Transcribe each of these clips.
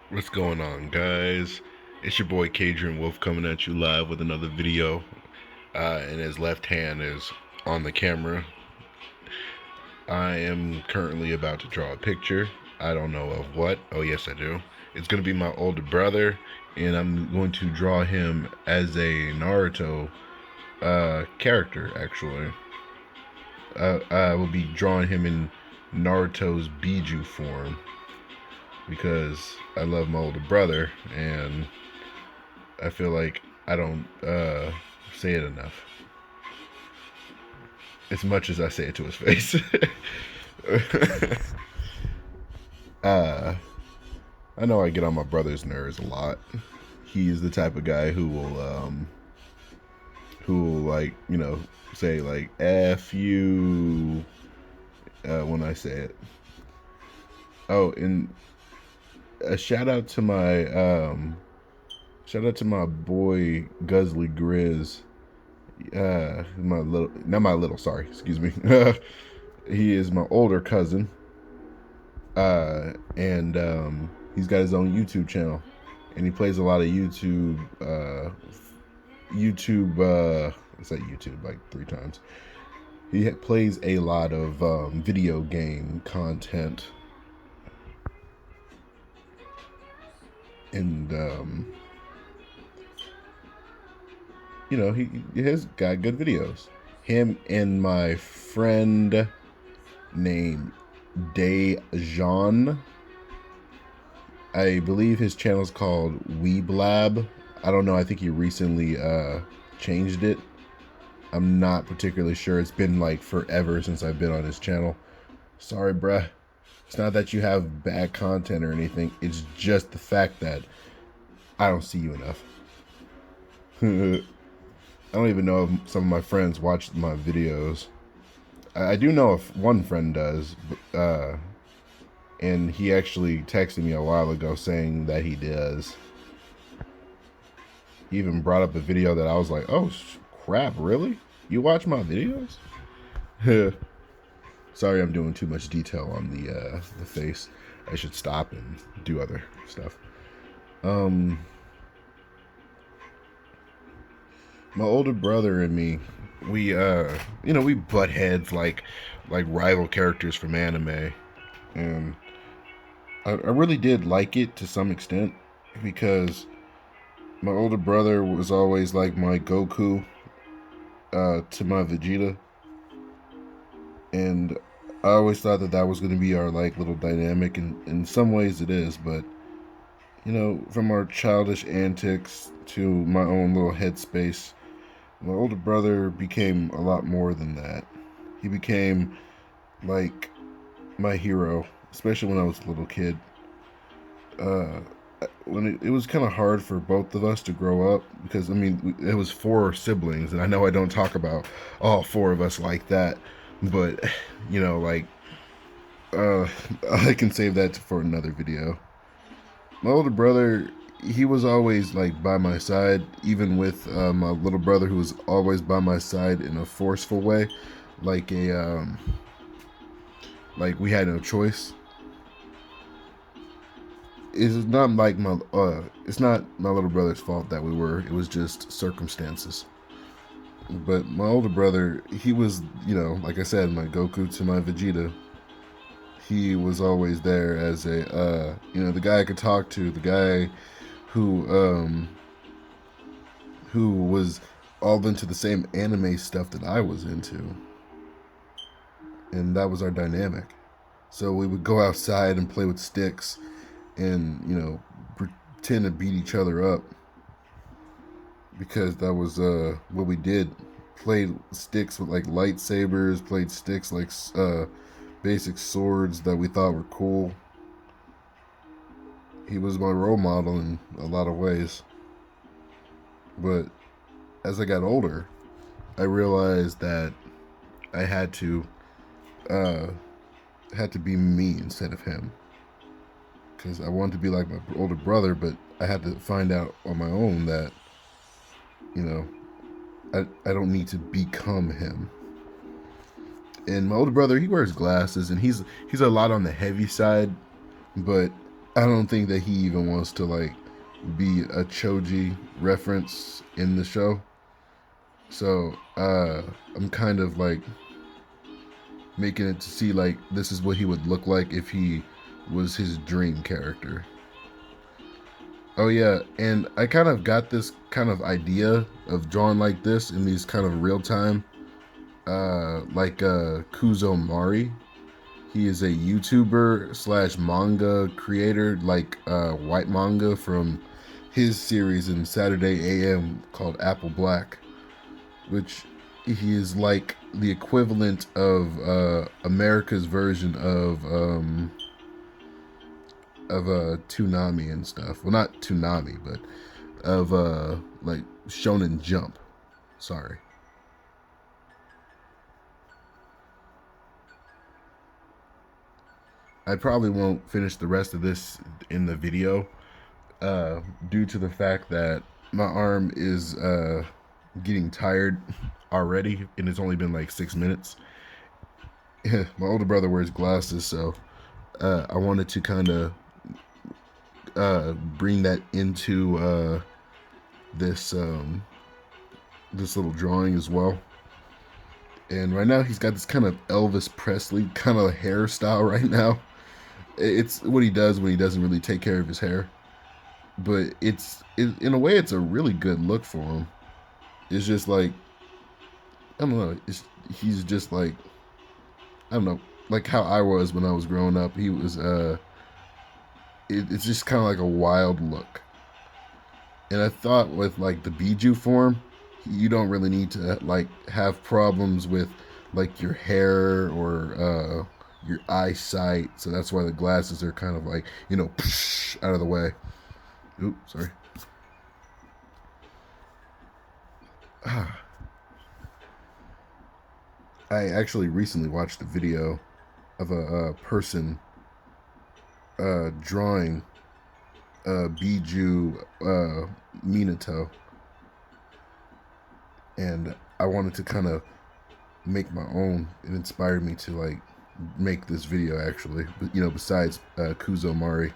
What's going on, guys? It's your boy Cadrian Wolf coming at you live with another video. And his left hand is on the camera. I am currently about to draw a picture. I don't know of what. Oh, yes, I do. It's going to be my older brother, and I'm going to draw him as a Naruto character, actually. I will be drawing him in Naruto's Biju form because I love my older brother, and I feel like I don't say it enough. As much as I say it to his face. uh, I know I get on my brother's nerves a lot. He's the type of guy who will like, say like F you when I say it. Oh, and a shout out to my boy Guzzly Grizz. My little, not my little, sorry, excuse me. He is my older cousin, and he's got his own YouTube channel, and he plays a lot of I said YouTube like 3 times. He plays a lot of video game content, and he has got good videos. Him and my friend named Dejan. I believe his channel is called Weeblab. I don't know. I think he recently changed it. I'm not particularly sure. It's been like forever since I've been on his channel. Sorry, bruh. It's not that you have bad content or anything. It's just the fact that I don't see you enough. I don't even know if some of my friends watch my videos. I do know if one friend does, and he actually texted me a while ago saying that he does. He even brought up a video that I was like, oh crap, really? You watch my videos? Sorry, I'm doing too much detail on the face. I should stop and do other stuff. My older brother and me, we butt heads like rival characters from anime, and I really did like it to some extent because my older brother was always like my Goku to my Vegeta, and I always thought that that was going to be our like little dynamic, and in some ways it is, but from our childish antics to my own little headspace, my older brother became a lot more than that. He became like my hero, especially when I was a little kid. Uh, when it was kind of hard for both of us to grow up because I mean it was 4 siblings, and I know I don't talk about all 4 of us like that, but like uh, I can save that for another video. My older brother, he was always like by my side, even with my little brother, who was always by my side in a forceful way, like like we had no choice. It's not like it's not my little brother's fault that we were. It was just circumstances. But my older brother, he was, like I said, my Goku to my Vegeta. He was always there as the guy I could talk to, the guy who was all into the same anime stuff that I was into, and that was our dynamic. So we would go outside and play with sticks, and pretend to beat each other up because that was what we did. Played sticks with like lightsabers, played sticks like basic swords that we thought were cool. He was my role model in a lot of ways. But as I got older, I realized that I uh, had to be me instead of him, because I wanted to be like my older brother, but I had to find out on my own that you know I don't need to become him. And my older brother, he wears glasses, and he's a lot on the heavy side, but I don't think that he even wants to like be a Choji reference in the show. So I'm kind of like making it to see like this is what he would look like if he was his dream character. Oh yeah, and I kind of got this kind of idea of drawing like this in these kind of real time, like Kuzo Mari. He is a YouTuber slash manga creator, like white manga from his series in Saturday AM called Apple Black, which he is like the equivalent of America's version of Toonami and stuff. Well, not Toonami, but of like Shonen Jump. Sorry. I probably won't finish the rest of this in the video due to the fact that my arm is getting tired already, and it's only been like 6 minutes. My older brother wears glasses, so I wanted to kind of bring that into this this little drawing as well. And right now he's got this kind of Elvis Presley kind of hairstyle right now. It's what he does when he doesn't really take care of his hair, but in a way it's a really good look for him. It's just like, I don't know, he's just like, I don't know, like how I was when I was growing up. He was it's just kind of like a wild look. And I thought with like the Biju form, you don't really need to like have problems with like your hair or your eyesight. So that's why the glasses are kind of like, you know, out of the way. Oops, sorry. I actually recently watched a video of a person drawing Biju Minato, and I wanted to kind of make my own. It inspired me to like make this video actually, but you know, besides Kuzo Mari,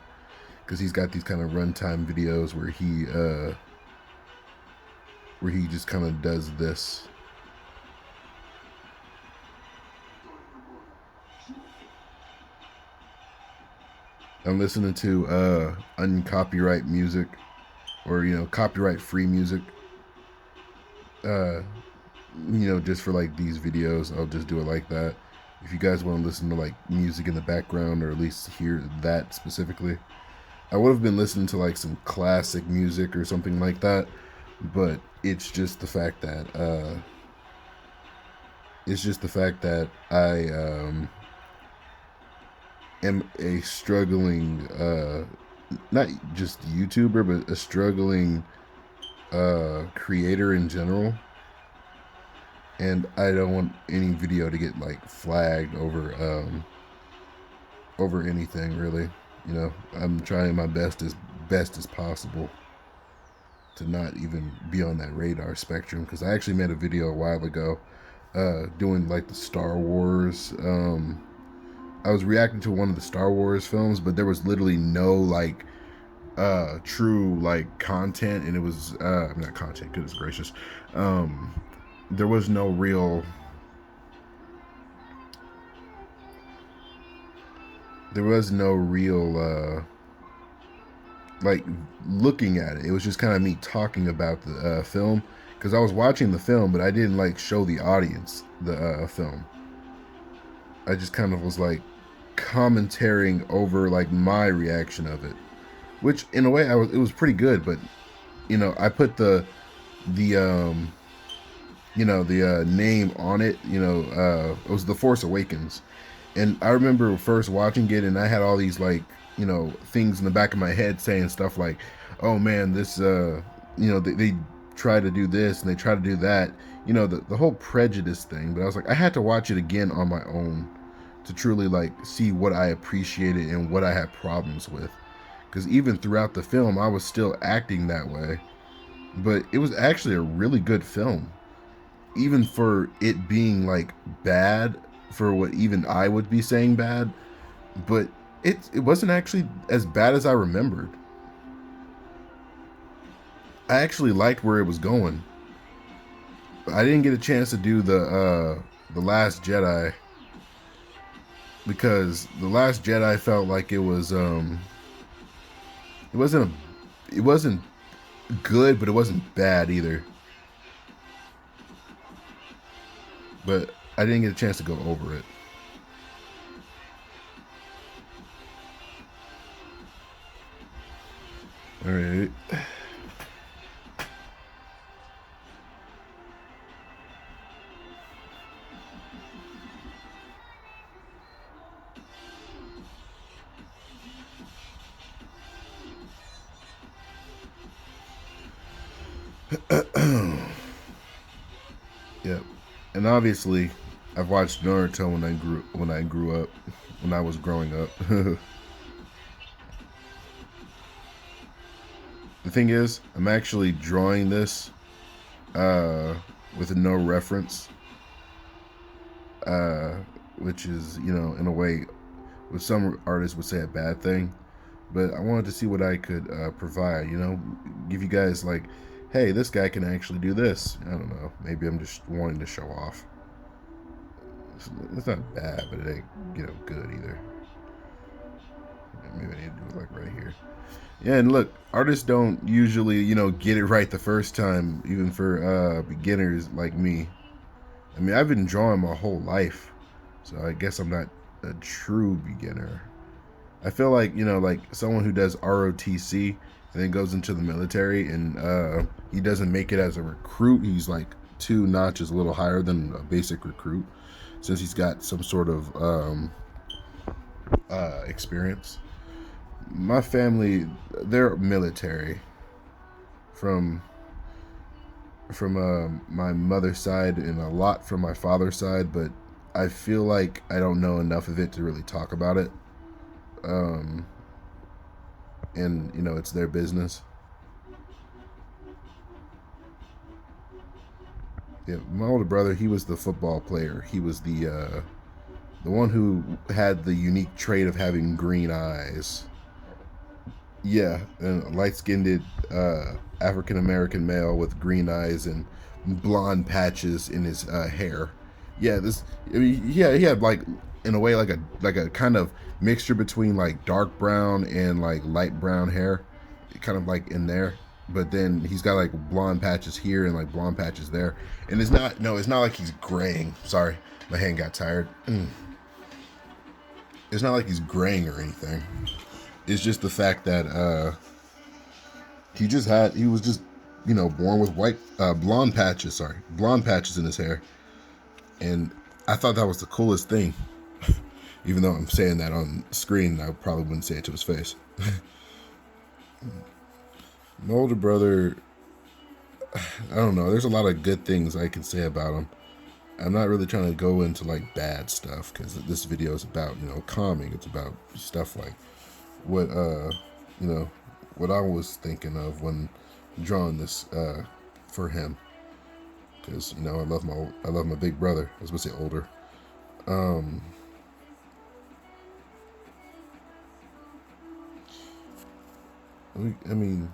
because he's got these kind of runtime videos where he just kind of does this. I'm listening to uncopyright music, or you know, copyright free music. You know, just for like these videos, I'll just do it like that. If you guys want to listen to like music in the background, or at least hear that specifically, I would have been listening to like some classic music or something like that, but it's just the fact that I am a struggling not just YouTuber, but a struggling creator in general, and I don't want any video to get like flagged over anything really. You know, I'm trying my best as possible to not even be on that radar spectrum, because I actually made a video a while ago doing like the Star Wars. I was reacting to one of the Star Wars films, but there was literally no like true like content, and it was not content, goodness gracious. There was no real like looking at it. It was just kind of me talking about the film, because I was watching the film, but I didn't like show the audience the film. I just kind of was like commentating over like my reaction of it, which in a way it was pretty good. But you know, I put the name on it. You know, it was The Force Awakens, and I remember first watching it, and I had all these like, you know, things in the back of my head saying stuff like, "Oh man, this you know, they try to do this and they try to do that." You know, the whole prejudice thing. But I was like, I had to watch it again on my own to truly like see what I appreciated and what I had problems with. Because even throughout the film, I was still acting that way. But it was actually a really good film, even for it being like bad, for what even I would be saying bad. But it wasn't actually as bad as I remembered. I actually liked where it was going. I didn't get a chance to do the Last Jedi because the Last Jedi felt like it wasn't it wasn't good, but it wasn't bad either. But I didn't get a chance to go over it. All right. Yep. And obviously, I've watched Naruto when I grew up, when I was growing up. The thing is, I'm actually drawing this with no reference, uh, which is, you know, in a way, what some artists would say a bad thing. But I wanted to see what I could provide, you know, give you guys like, hey, this guy can actually do this. I don't know. Maybe I'm just wanting to show off. It's not bad, but it ain't, you know, good either. Maybe I need to do it like right here. Yeah, and look, artists don't usually, you know, get it right the first time, even for beginners like me. I mean, I've been drawing my whole life, so I guess I'm not a true beginner. I feel like, you know, like someone who does ROTC and then goes into the military and he doesn't make it as a recruit. He's like 2 notches a little higher than a basic recruit since he's got some sort of experience. My family, they're military from my mother's side and a lot from my father's side, but I feel like I don't know enough of it to really talk about it. Um, and you know, it's their business. Yeah, my older brother, he was the football player. He was the one who had the unique trait of having green eyes. Yeah, and light-skinned African American male with green eyes and blonde patches in his hair. Yeah, this. I mean, yeah, he had like, in a way, like a kind of mixture between like dark brown and like light brown hair, kind of like in there. But then he's got like blonde patches here and like blonde patches there. And it's not, no, it's not like he's graying. Sorry, my hand got tired. It's not like he's graying or anything. It's just the fact that he was just, you know, born with white blonde patches. Sorry, blonde patches in his hair, and I thought that was the coolest thing. Even though I'm saying that on screen, I probably wouldn't say it to his face. My older brother, I don't know. There's a lot of good things I can say about him. I'm not really trying to go into like bad stuff because this video is about, you know, calming. It's about stuff like what you know, what I was thinking of when drawing this for him, because you know I love my big brother. I was gonna say older. Um, I mean,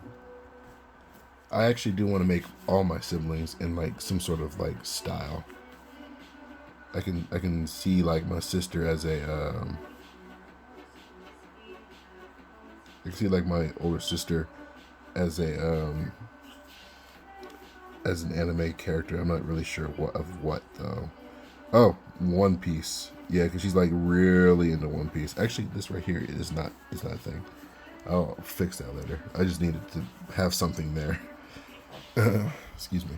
I actually do want to make all my siblings in like some sort of like style. I can see like my sister as a I can see like my older sister as a as an anime character. I'm not really sure what though. Oh, One Piece. Yeah, because she's like really into One Piece. Actually, this right here is not a thing. I'll fix that later. I just needed to have something there. Excuse me.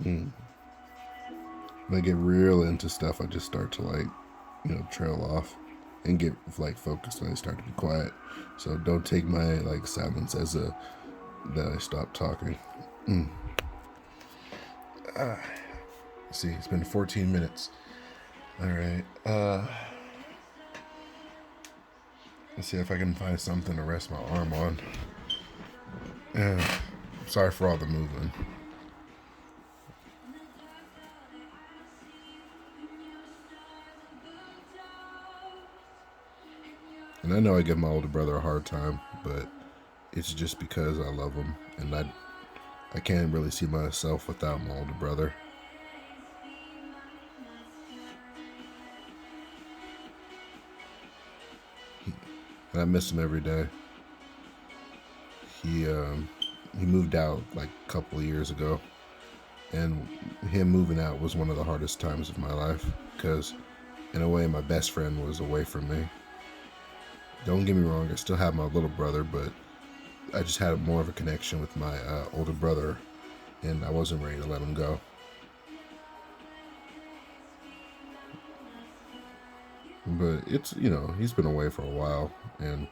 Mm. When I get real into stuff, I just start to like, you know, trail off and get like focused, and I start to be quiet. So don't take my like silence as a that I stopped talking. Mm. See, it's been 14 minutes. All right. Let's see if I can find something to rest my arm on. Sorry for all the moving. And I know I give my older brother a hard time, but it's just because I love him, and I can't really see myself without my older brother. And I miss him every day. He moved out like a couple of years ago, and him moving out was one of the hardest times of my life because, in a way, my best friend was away from me. Don't get me wrong, I still have my little brother, but I just had more of a connection with my older brother, and I wasn't ready to let him go. But it's, he's been away for a while, and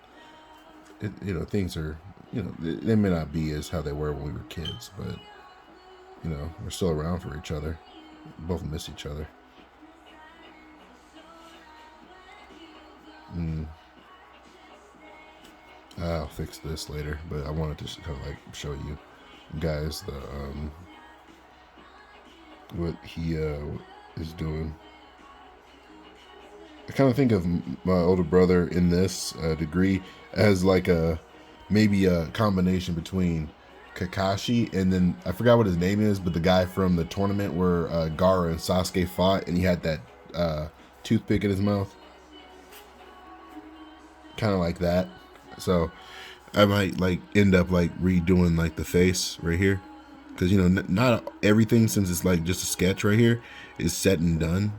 things are, they may not be as how they were when we were kids, but we're still around for each other. We both miss each other. I'll fix this later, but I wanted to kind of like show you guys the what he is doing. I kind of think of my older brother in this degree as like maybe a combination between Kakashi and then I forgot what his name is, but the guy from the tournament where Gaara and Sasuke fought, and he had that toothpick in his mouth, kind of like that. So I might like end up like redoing like the face right here, because not everything, since it's like just a sketch right here, is set and done.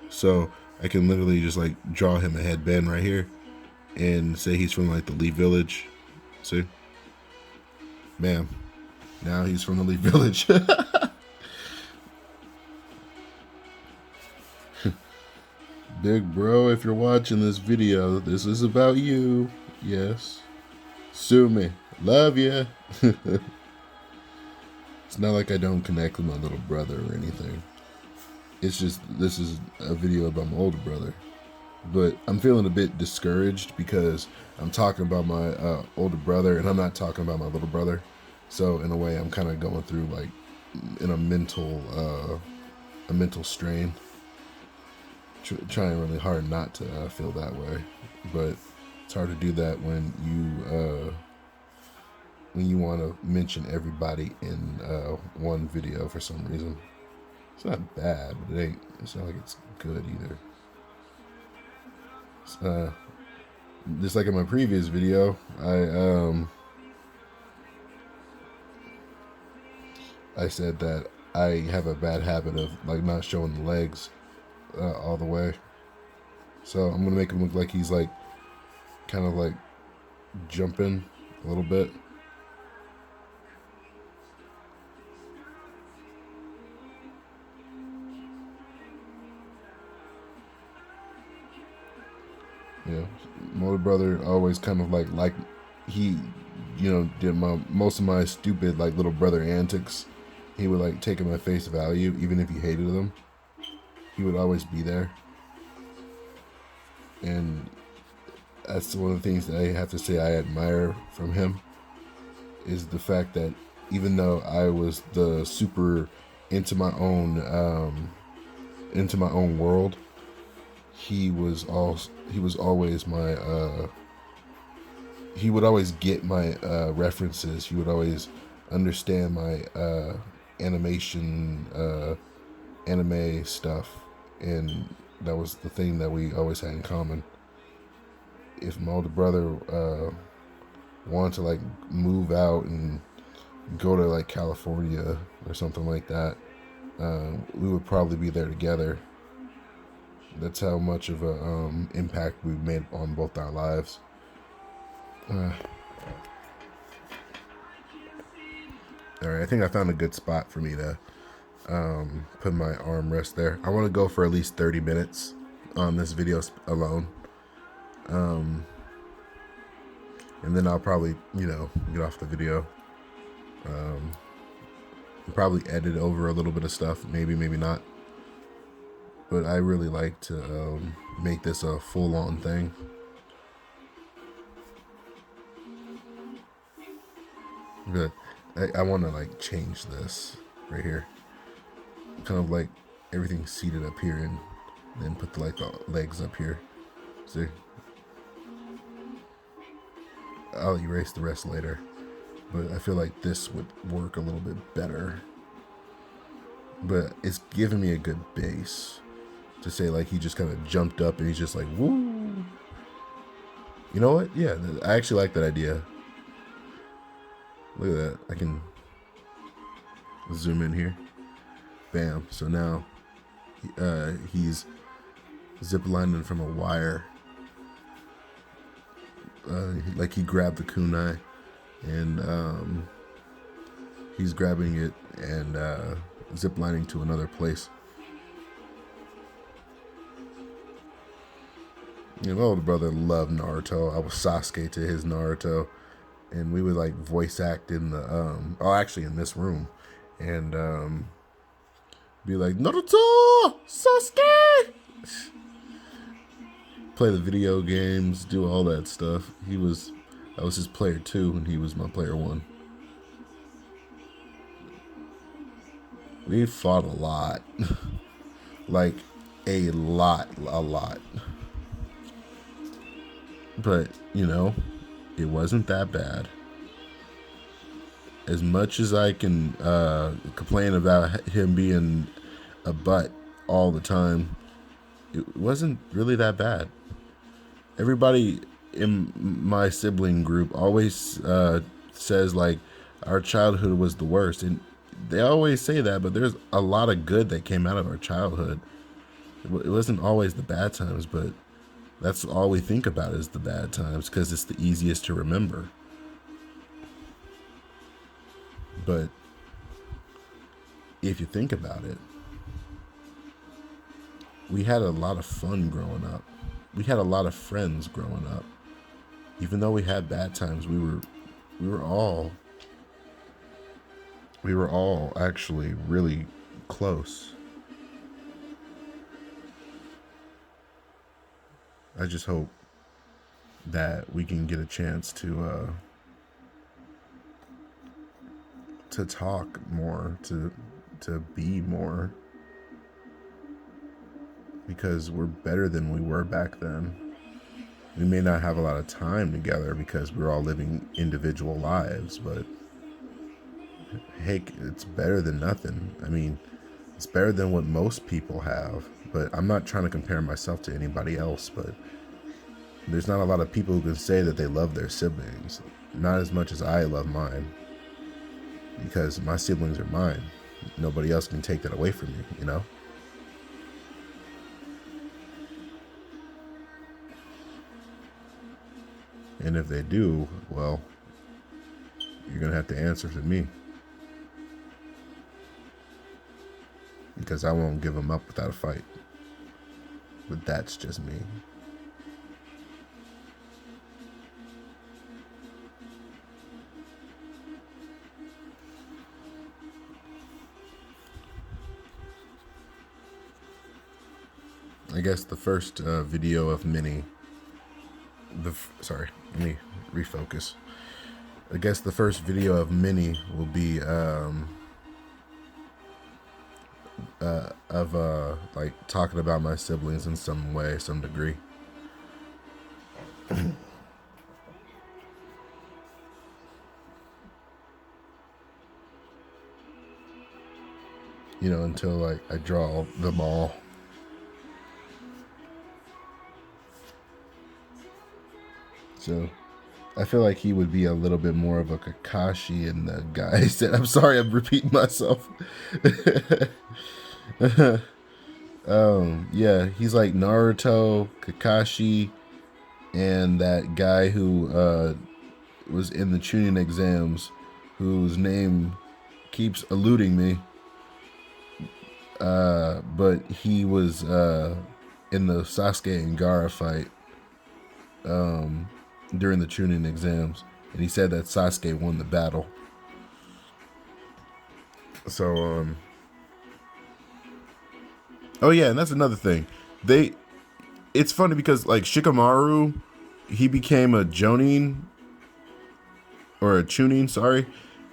So I can literally just like draw him a headband right here and say he's from like the Leaf Village. See? Bam. Now he's from the Leaf Village. Big bro, if you're watching this video, this is about you. Yes. Sue me. Love ya. It's not like I don't connect with my little brother or anything. It's just, this is a video about my older brother. But I'm feeling a bit discouraged because I'm talking about my older brother and I'm not talking about my little brother. So in a way, I'm kind of going through like in a mental strain. Trying really hard not to feel that way, but it's hard to do that when you want to mention everybody in one video for some reason. It's not bad, but it's not like it's good either. Just like in my previous video, I said that I have a bad habit of like not showing the legs all the way. So I'm gonna make him look like he's like kind of like jumping a little bit. Yeah, my older brother always kind of like he, did most of my stupid like little brother antics. He would like take them at face value, even if he hated them. He would always be there, and that's one of the things that I have to say I admire from him, is the fact that even though I was the super into my own world, he was always my he would always get my references. He would always understand my anime stuff, and that was the thing that we always had in common. If my older brother wanted to like move out and go to like California or something like that, we would probably be there together. That's how much of a impact we've made on both our lives. Alright, I think I found a good spot for me to put my armrest there. I want to go for at least 30 minutes on this video alone. And then I'll probably, get off the video. Probably edit over a little bit of stuff, maybe not. But I really like to make this a full-on thing. But I want to like change this right here, kind of like everything seated up here, and then put the legs up here. See, I'll erase the rest later, but I feel like this would work a little bit better. But it's giving me a good base to say like he just kind of jumped up and he's just like woo. You know what? Yeah, I actually like that idea. Look at that. I can zoom in here. Bam. So now he's ziplining from a wire. Like he grabbed the kunai and he's grabbing it and ziplining to another place. You know, my older brother loved Naruto. I was Sasuke to his Naruto. And we would like voice act in the actually in this room, and be like Naruto, Sasuke, play the video games, do all that stuff. I was his player 2 and he was my player 1. We fought a lot. Like a lot. But, you know, it wasn't that bad. As much as I can complain about him being a butt all the time, it wasn't really that bad. Everybody in my sibling group always says like our childhood was the worst, and they always say that, but there's a lot of good that came out of our childhood. It wasn't always the bad times, but that's all we think about is the bad times because it's the easiest to remember. But if you think about it, we had a lot of fun growing up. We had a lot of friends growing up. Even though we had bad times, we were all actually really close. I just hope that we can get a chance to talk more, to be more, because we're better than we were back then. We may not have a lot of time together because we're all living individual lives, but heck, it's better than nothing. I mean, it's better than what most people have, but I'm not trying to compare myself to anybody else, but there's not a lot of people who can say that they love their siblings. Not as much as I love mine, because my siblings are mine. Nobody else can take that away from me, you know? And if they do, well, you're going to have to answer to me. Because I won't give them up without a fight. But that's just me. I guess the first video of many... Sorry, let me refocus. I guess the first video of many will be like talking about my siblings in some way, some degree. You know, until like I draw them all. So I feel like he would be a little bit more of a Kakashi in the guy said. I'm sorry, I'm repeating myself. Yeah, he's like Naruto, Kakashi, and that guy who was in the Chunin exams, whose name keeps eluding me. But he was in the Sasuke and Gaara fight during the Chunin exams, and he said that Sasuke won the battle. So oh yeah, and that's another thing. It's funny because like Shikamaru, he became a Jonin or a Chunin, sorry,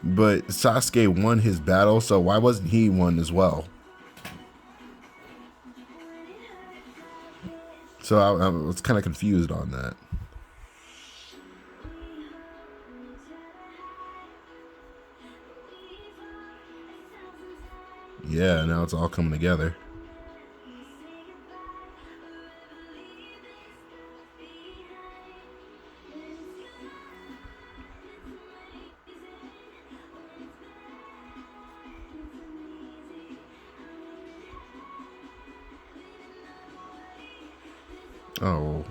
But Sasuke won his battle, so why wasn't he one as well? So I was kind of confused on that. Yeah, now it's all coming together. Oh,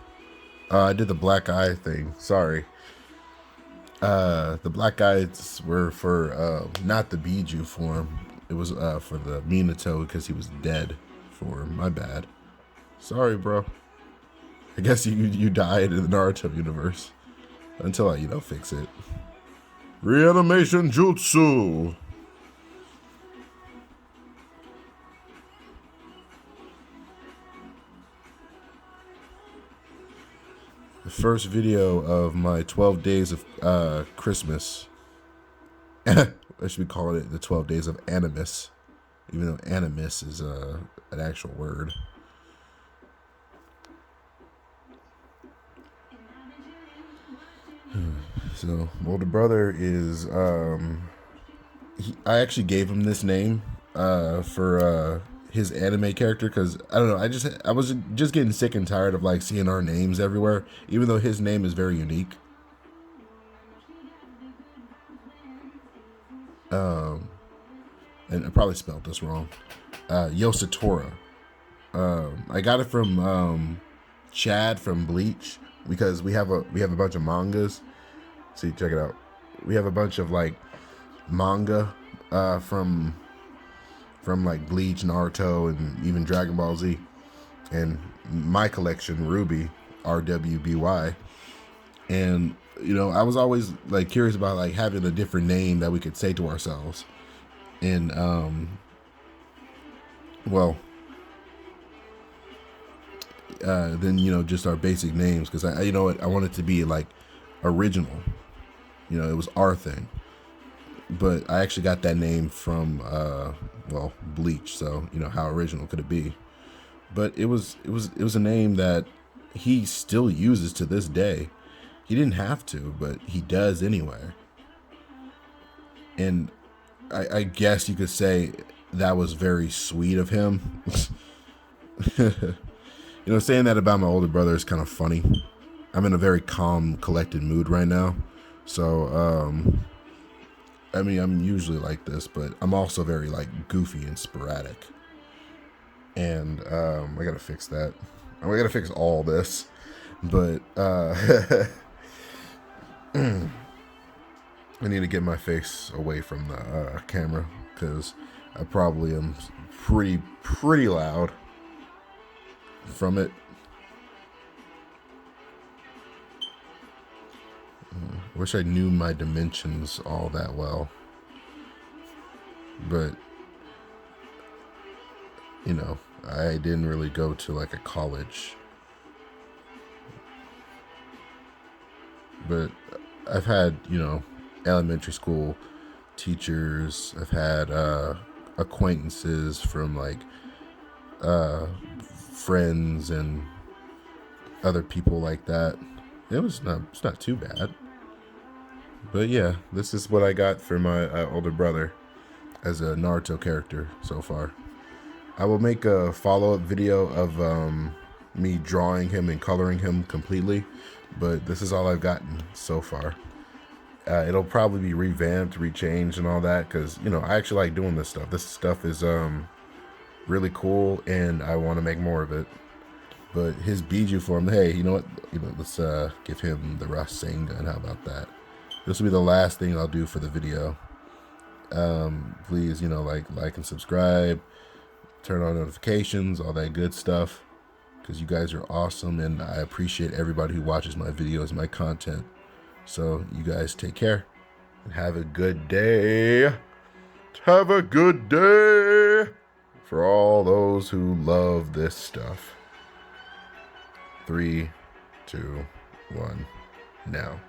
I did the black eye thing. Sorry. The black eyes were for not the Biju form. It was for the Minato because he was dead form. My bad. Sorry, bro. I guess you died in the Naruto universe until I fix it. Reanimation Jutsu. The first video of my 12 days of Christmas. I should be calling it the 12 days of Animus, even though Animus is an actual word. So, older brother is I actually gave him this name for his anime character because I don't know. I was just getting sick and tired of like seeing our names everywhere, even though his name is very unique. And I probably spelled this wrong. Yosatora. I got it from Chad from Bleach because we have a bunch of mangas. See, check it out. We have a bunch of like manga from like Bleach, Naruto, and even Dragon Ball Z. And my collection, Ruby, RWBY. And I was always like curious about like having a different name that we could say to ourselves. And then just our basic names because I want it to be like original. It was our thing. But I actually got that name from Bleach, so how original could it be? But it was a name that he still uses to this day. He didn't have to, but he does anyway. And I guess you could say that was very sweet of him. Saying that about my older brother is kind of funny. I'm in a very calm, collected mood right now. So, I mean, I'm usually like this, but I'm also very like goofy and sporadic. And I gotta fix that. I gotta fix all this. But I need to get my face away from the camera because I probably am pretty loud from it. Wish I knew my dimensions all that well, but I didn't really go to like a college. But I've had elementary school teachers. I've had acquaintances from like friends and other people like that. It's not too bad. But yeah, this is what I got for my older brother as a Naruto character so far. I will make a follow-up video of me drawing him and coloring him completely, but this is all I've gotten so far. It'll probably be revamped, rechanged, and all that because I actually like doing this stuff. This stuff is really cool, and I want to make more of it. But his Biju form, hey, you know what? Let's give him the Rasengan. How about that? This will be the last thing I'll do for the video. Please, like and subscribe, turn on notifications, all that good stuff, because you guys are awesome, and I appreciate everybody who watches my videos, my content. So you guys take care and have a good day. Have a good day for all those who love this stuff. 3, 2, 1, now.